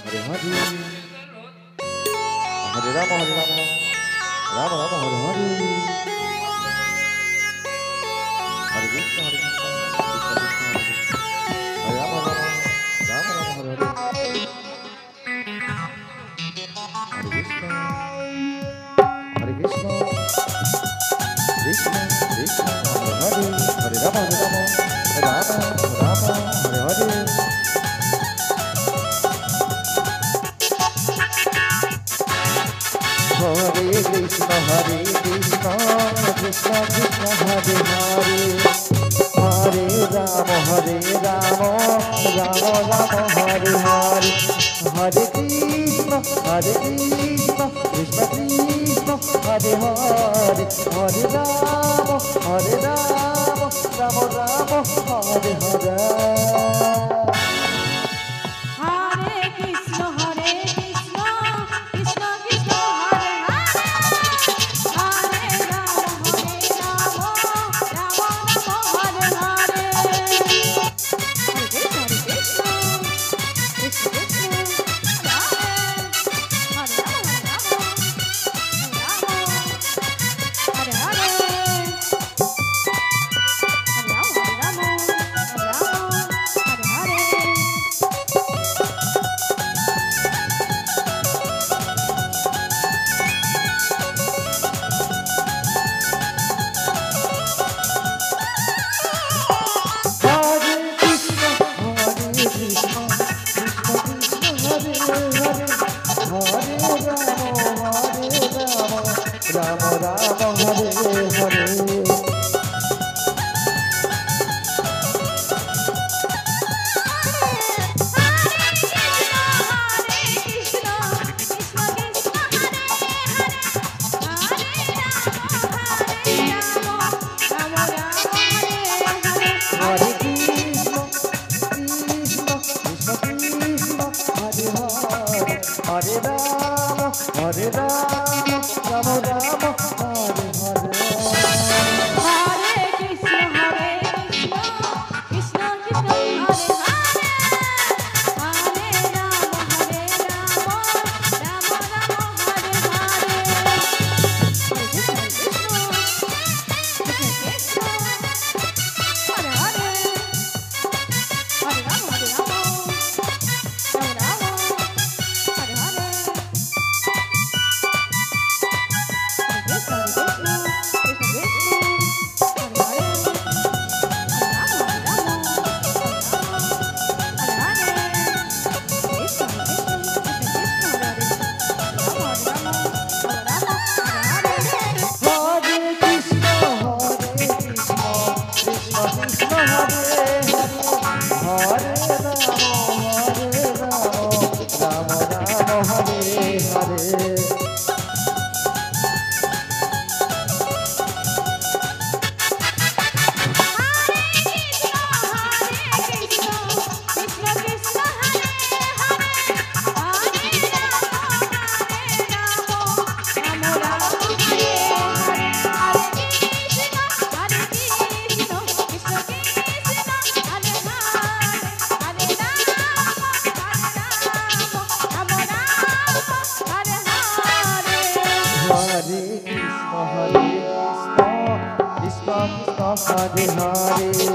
Hare Hare Hare Rama Hare Rama Rama Rama Hare Hare Hare Krishna Hare Krishna Krishna Krishna Hare Hare Hare Rama Rama Rama Rama Hare Hare Hare Krishna Hare Krishna Krishna Krishna Hare Hare Hare Rama Hare Rama Rama Rama Hare Hare Hare Krishna Krishna Krishna Hare Hare Hare Rama Rama Rama Hare Hare Hare Krishna Krishna Krishna Hare Hare Hare Rama Rama Rama Hare Hare Hare Hare